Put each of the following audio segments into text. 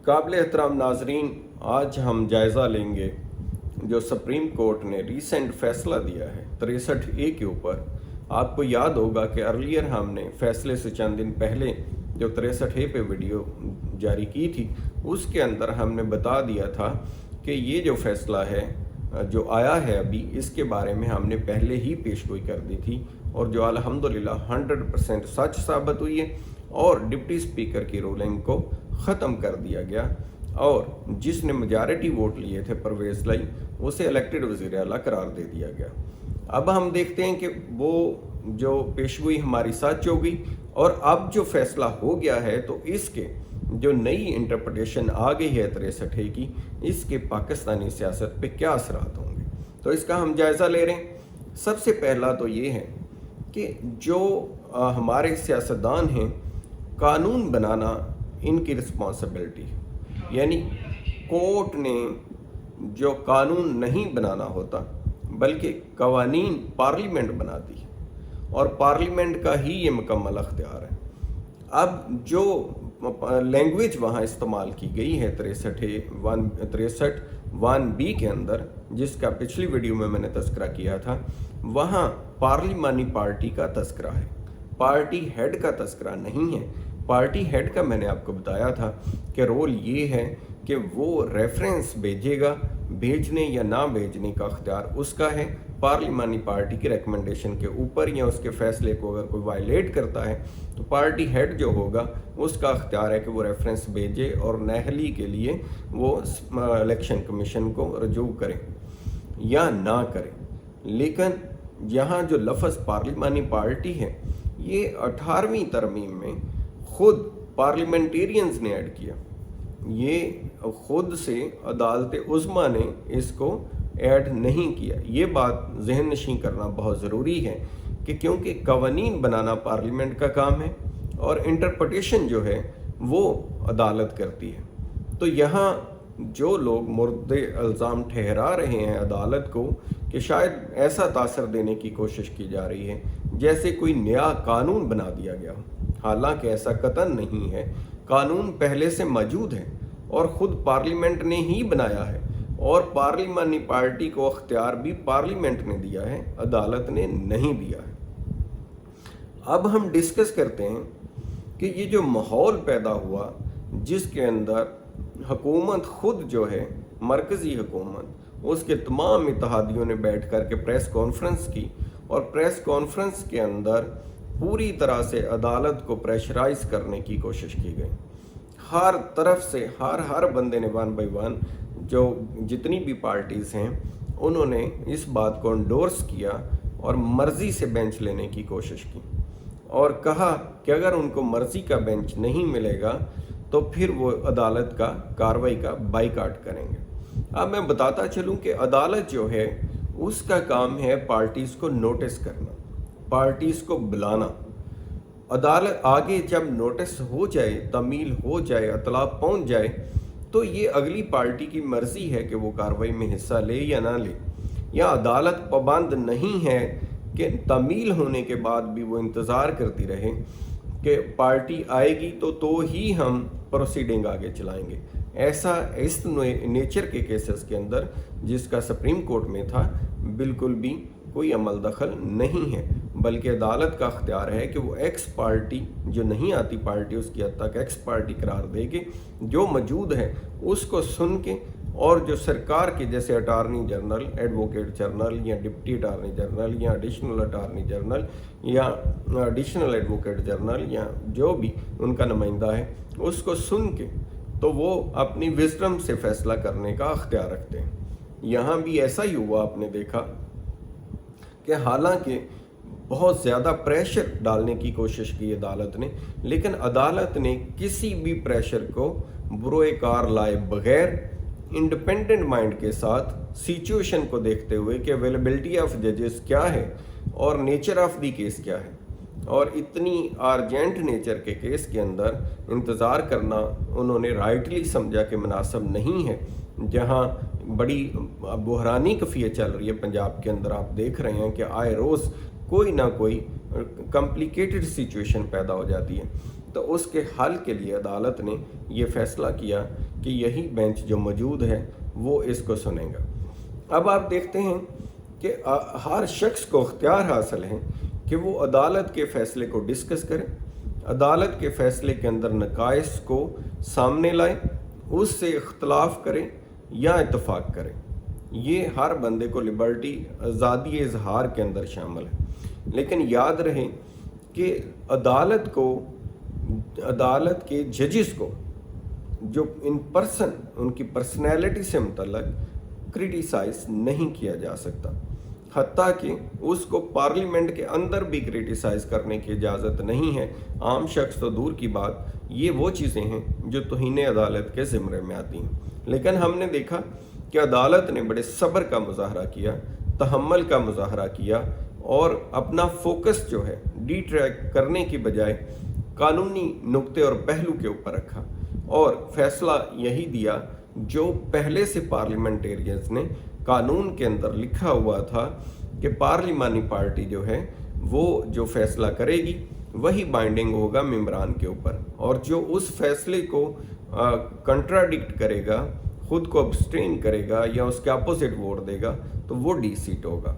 काबिल एहतराम नाजरीन, आज हम जायज़ा लेंगे जो सुप्रीम कोर्ट ने रीसेंट फैसला दिया है 63A के ऊपर। आपको याद होगा कि अर्लियर हमने फैसले से चंद दिन पहले जो 63A पे वीडियो जारी की थी, उसके अंदर हमने बता दिया था कि ये जो फैसला है जो आया है अभी, इसके बारे में हमने पहले ही पेशगोई कर दी थी और जो अल्हम्दुलिल्लाह 100% सच साबित हुई है और डिप्टी स्पीकर की रूलिंग को ख़त्म कर दिया गया और जिसने मेजॉरिटी वोट लिए थे परवेज़ लाई, उसे इलेक्टेड वज़ीर आला करार दे दिया गया। अब हम देखते हैं कि वो जो पेशगोई हमारी सच हो गई और अब जो फैसला हो गया है तो इसके जो नई इंटरप्रिटेशन आ गई है 63A की, इसके पाकिस्तानी सियासत पे क्या असरात होंगे, तो इसका हम जायज़ा ले रहे हैं। सबसे पहला तो ये है कि जो हमारे सियासतदान हैं, कानून बनाना इनकी रिस्पॉन्सिबिलिटी है। यानी कोर्ट ने जो कानून नहीं बनाना होता बल्कि कवानीन पार्लियामेंट बनाती है और पार्लियामेंट का ही ये मुकम्मल अख्तियार है। अब जो लैंग्वेज वहाँ इस्तेमाल की गई है 63(1)(b) के अंदर, जिसका पिछली वीडियो में मैंने तस्करा किया था, वहाँ पार्लिमानी पार्टी का तस्करा है, पार्टी हेड का तस्करा नहीं है। पार्टी हेड का मैंने आपको बताया था कि रोल ये है कि वो रेफरेंस भेजेगा, भेजने या ना भेजने का अख्तियार उसका है। पार्लिमानी पार्टी की रिकमेंडेशन के ऊपर या उसके फैसले को अगर कोई वायलेट करता है तो पार्टी हेड जो होगा उसका अख्तियार है कि वो रेफरेंस भेजे और नाअहली के लिए वो इलेक्शन कमीशन को रजू करे या ना करे। लेकिन यहाँ जो लफ्ज़ पार्लिमानी पार्टी है, ये 18वीं तरमीम में खुद पार्लियामेंटेरियंस ने ऐड किया, ये खुद से अदालत उज़्मा ने इसको ऐड नहीं किया। ये बात जहन नशीं करना बहुत ज़रूरी है कि क्योंकि कवानीन बनाना पार्लियामेंट का काम है और इंटरप्रिटेशन जो है वो अदालत करती है। तो यहाँ जो लोग मुर्द इल्ज़ाम ठहरा रहे हैं अदालत को कि शायद ऐसा तासर देने की कोशिश की जा रही है जैसे कोई नया कानून बना दिया गया हो, हालांकि ऐसा कतन नहीं है। कानून पहले से मौजूद है और ख़ुद पार्लियामेंट ने ही बनाया है और पार्लिमानी पार्टी को अख्तियार भी पार्लियामेंट ने दिया है, अदालत ने नहीं दिया है। अब हम डिस्कस करते हैं कि ये जो माहौल पैदा हुआ जिसके अंदर हुकूमत खुद जो है, मरकज़ी हुकूमत, उसके तमाम इत्तेहादियों ने बैठ कर के प्रेस कॉन्फ्रेंस की और प्रेस कॉन्फ्रेंस के अंदर पूरी तरह से अदालत को प्रेशराइज करने की कोशिश की गई। हर तरफ से हर बंदे ने 1 बाय 1 जो जितनी भी पार्टीज़ हैं उन्होंने इस बात को एंडोर्स किया और मर्ज़ी से बेंच लेने की कोशिश की और कहा कि अगर उनको मर्ज़ी का बेंच नहीं मिलेगा तो फिर वो अदालत का कार्रवाई का बाइकाट करेंगे। अब मैं बताता चलूं कि अदालत जो है उसका काम है पार्टीज़ को नोटिस करना, पार्टीज़ को बुलाना। अदालत आगे जब नोटिस हो जाए, तमील हो जाए, अतला पहुंच जाए, तो ये अगली पार्टी की मर्ज़ी है कि वो कार्रवाई में हिस्सा ले या ना ले। या अदालत पाबंद नहीं है कि तमील होने के बाद भी वो इंतज़ार करती रहे कि पार्टी आएगी तो ही हम प्रोसीडिंग आगे चलाएंगे। ऐसा इस नेचर के केसेस के अंदर जिसका सुप्रीम कोर्ट में था, बिल्कुल भी कोई अमल दखल नहीं है, बल्कि अदालत का अख्तियार है कि वो एक्स पार्टी जो नहीं आती पार्टी उसकी हद तक एक्स पार्टी करार दे के जो मौजूद है उसको सुन के, और जो सरकार के जैसे अटार्नी जनरल, एडवोकेट जनरल या डिप्टी अटार्नी जनरल या एडिशनल अटार्नी जनरल या एडिशनल एडवोकेट जनरल या जो भी उनका नुमाइंदा है, उसको सुन के तो वो अपनी विजडम से फैसला करने का अख्तियार रखते हैं। यहाँ भी ऐसा ही हुआ, आपने देखा कि हालांकि बहुत ज़्यादा प्रेशर डालने की कोशिश की अदालत ने, लेकिन अदालत ने किसी भी प्रेशर को बुरोए कार लाए बगैर इंडिपेंडेंट माइंड के साथ सिचुएशन को देखते हुए कि अवेलेबिलिटी ऑफ जजेस क्या है और नेचर ऑफ दी केस क्या है, और इतनी अर्जेंट नेचर के केस के अंदर इंतज़ार करना उन्होंने राइटली समझा कि मुनासिब नहीं है। जहाँ बड़ी बुहरानी कफ़ियत चल रही है पंजाब के अंदर, आप देख रहे हैं कि आए रोज़ कोई ना कोई कॉम्प्लिकेटेड सिचुएशन पैदा हो जाती है। तो उसके हल के लिए अदालत ने ये फैसला किया कि यही बेंच जो मौजूद है वो इसको सुनेगा। अब आप देखते हैं कि हर शख्स को इख्तियार हासिल है कि वो अदालत के फ़ैसले को डिस्कस करे, अदालत के फ़ैसले के अंदर नकाइस को सामने लाए, उससे इख्तलाफ करे या इत्तफाक करे। ये हर बंदे को लिबर्टी आज़ादी इजहार के अंदर शामिल है। लेकिन याद रहे कि अदालत के जजेस को जो इन पर्सन उनकी पर्सनैलिटी से मुतल्लक क्रिटिसाइज नहीं किया जा सकता, हत्ता कि उसको पार्लियामेंट के अंदर भी क्रिटिसाइज करने की इजाज़त नहीं है। आम शख्स तो दूर की बात, ये वो चीज़ें हैं जो तौहीन अदालत के ज़िम्मे में आती हैं। लेकिन हमने देखा कि अदालत ने बड़े सब्र का मुजाहरा किया, तहम्मुल का मुजाहरा किया और अपना फोकस जो है डिट्रैक्ट करने की बजाय कानूनी नुक्ते और पहलू के ऊपर रखा और फैसला यही दिया जो पहले से पार्लियामेंटेरियंस ने कानून के अंदर लिखा हुआ था कि पार्लिमानी पार्टी जो है वो जो फैसला करेगी वही बाइंडिंग होगा मेंबरान के ऊपर, और जो उस फैसले को कंट्राडिक्ट करेगा, खुद को अब्सटेन करेगा या उसके अपोजिट वोट देगा तो वो डी-सीट होगा।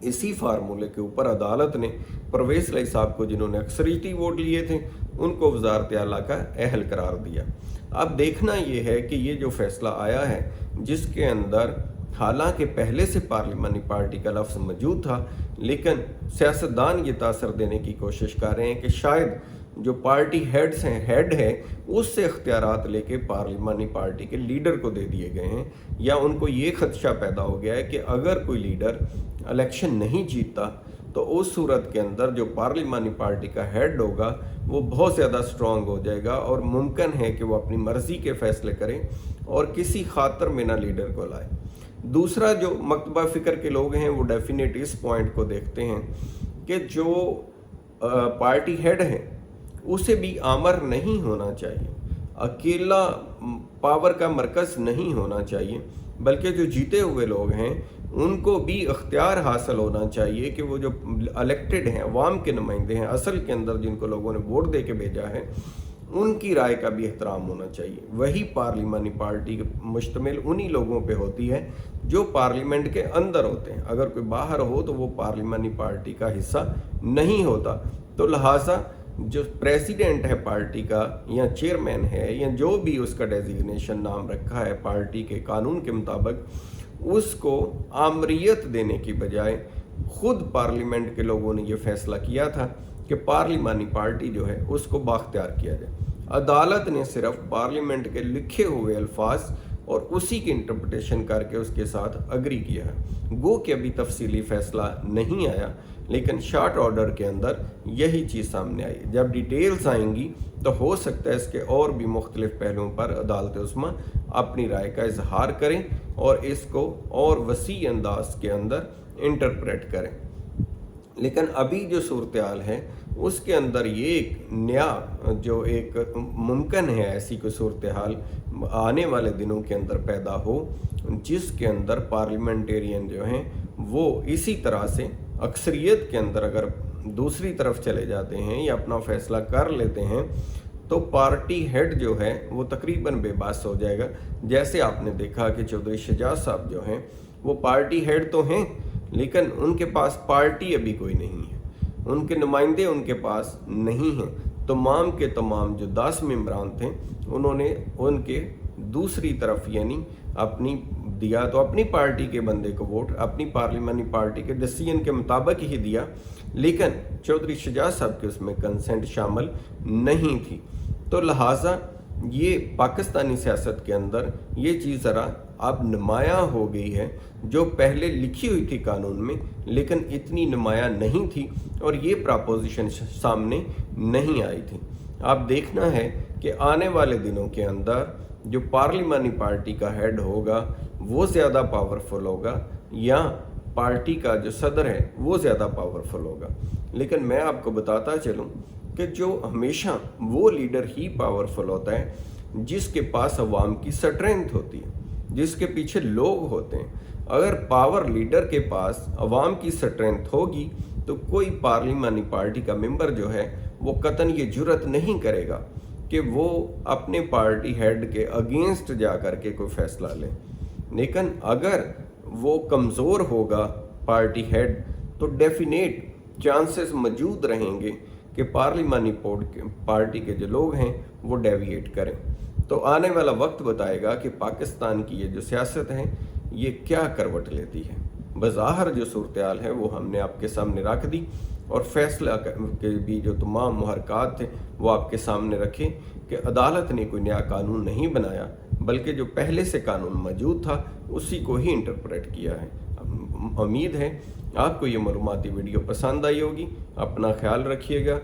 इसी फार्मूले के ऊपर अदालत ने परवेज़ इलाही साहब को, जिन्होंने अक्सरियती वोट लिए थे, उनको वज़ारत आला का अहल करार दिया। अब देखना ये है कि ये जो फैसला आया है जिसके अंदर हालांकि पहले से पार्लिमानी पार्टी का लफ्ज़ मौजूद था, लेकिन सियासतदान ये तासर देने की कोशिश कर रहे हैं कि शायद जो पार्टी हेड है उससे इख्तियारात लेके पार्लिमानी पार्टी के लीडर को दे दिए गए हैं, या उनको ये खदशा पैदा हो गया है कि अगर कोई लीडर इलेक्शन नहीं जीतता तो उस सूरत के अंदर जो पार्लिमानी पार्टी का हेड होगा वो बहुत ज़्यादा स्ट्रॉन्ग हो जाएगा और मुमकिन है कि वो अपनी मर्ज़ी के फ़ैसले करें और किसी खातर में ना लीडर को लाए। दूसरा, जो मकतबा फ़िक्र के लोग हैं वो डेफिनेट इस पॉइंट को देखते हैं कि जो पार्टी हेड है उसे भी आमर नहीं होना चाहिए, अकेला पावर का मरकज़ नहीं होना चाहिए, बल्कि जो जीते हुए लोग हैं उनको भी इख्तियार हासिल होना चाहिए कि वो जो इलेक्टेड हैं, अवाम के नुमाइंदे हैं, असल के अंदर जिनको लोगों ने वोट दे के भेजा है, उनकी राय का भी एहतराम होना चाहिए। वही पार्लिमानी पार्टी मुश्तमिल उन्हीं लोगों पे होती है जो पार्लियामेंट के अंदर होते हैं। अगर कोई बाहर हो तो वो पार्लिमानी पार्टी का हिस्सा नहीं होता। तो लिहाजा जो प्रेसिडेंट है पार्टी का या चेयरमैन है या जो भी उसका डेजिग्नेशन नाम रखा है पार्टी के कानून के मुताबिक, उसको आमरीत देने की बजाय खुद पार्लियामेंट के लोगों ने ये फैसला किया था कि पार्लिमानी पार्टी जो है उसको बाख्तियार किया जाए। अदालत ने सिर्फ पार्लियामेंट के लिखे हुए अल्फाज और उसी की इंटरप्रिटेशन करके उसके साथ अग्री किया है। गो कि अभी तफसीली फैसला नहीं आया, लेकिन शॉर्ट ऑर्डर के अंदर यही चीज़ सामने आई। जब डिटेल्स आएंगी तो हो सकता है इसके और भी मुख्तलिफ पहलुओं पर अदालत उस्मा अपनी राय का इजहार करें और इसको और वसी अंदाज के अंदर इंटरप्रेट करें। लेकिन अभी जो सूरत हाल है उसके अंदर ये एक नया जो एक मुमकिन है ऐसी कोई सूरत हाल आने वाले दिनों के अंदर पैदा हो जिसके अंदर पार्लियामेंटेरियन जो हैं वो इसी तरह से अक्सरियत के अंदर अगर दूसरी तरफ चले जाते हैं या अपना फैसला कर लेते हैं तो पार्टी हेड जो है वो तकरीबन बेबस हो जाएगा। जैसे आपने देखा कि चौधरी शहजाद साहब जो हैं वो पार्टी हेड तो हैं, लेकिन उनके पास पार्टी अभी कोई नहीं है, उनके नुमाइंदे उनके पास नहीं हैं। तमाम के तमाम जो 10 मेंबरान थे उन्होंने उनके दूसरी तरफ यानी अपनी दिया तो अपनी पार्टी के बंदे को वोट अपनी पार्लिमानी पार्टी के डिसीजन के मुताबिक ही दिया, लेकिन चौधरी शहजाद साहब के उसमें कंसेंट शामिल नहीं थी। तो लिहाजा ये पाकिस्तानी सियासत के अंदर ये चीज़ ज़रा अब नुमायाँ हो गई है, जो पहले लिखी हुई थी कानून में लेकिन इतनी नुमायाँ नहीं थी और ये प्रपोजिशन सामने नहीं आई थी। अब देखना है कि आने वाले दिनों के अंदर जो पार्लिमानी पार्टी का हेड होगा वो ज़्यादा पावरफुल होगा या पार्टी का जो सदर है वो ज़्यादा पावरफुल होगा। लेकिन मैं आपको बताता चलूँ कि जो हमेशा वो लीडर ही पावरफुल होता है जिसके पास अवाम की स्ट्रेंथ होती है, जिसके पीछे लोग होते हैं। अगर पावर लीडर के पास अवाम की स्ट्रेंथ होगी तो कोई पार्लिमानी पार्टी का मेंबर जो है वो कतन ये जुर्रत नहीं करेगा कि वो अपने पार्टी हेड के अगेंस्ट जा कर के कोई फैसला ले। लेकिन अगर वो कमज़ोर होगा पार्टी हेड तो डेफिनेट चांसेस मौजूद रहेंगे कि पार्लिमानी पार्टी के जो लोग हैं वो डेविएट करें। तो आने वाला वक्त बताएगा कि पाकिस्तान की ये जो सियासत है ये क्या करवट लेती है। बज़ाहिर जो सूरत हाल है वो हमने आपके सामने रख दी और फैसला के भी जो तमाम मुहरकात थे वो आपके सामने रखे कि अदालत ने कोई नया कानून नहीं बनाया बल्कि जो पहले से कानून मौजूद था उसी को ही इंटरप्रेट किया है। उम्मीद है आपको ये मालूमाती वीडियो पसंद आई होगी। अपना ख्याल रखिएगा।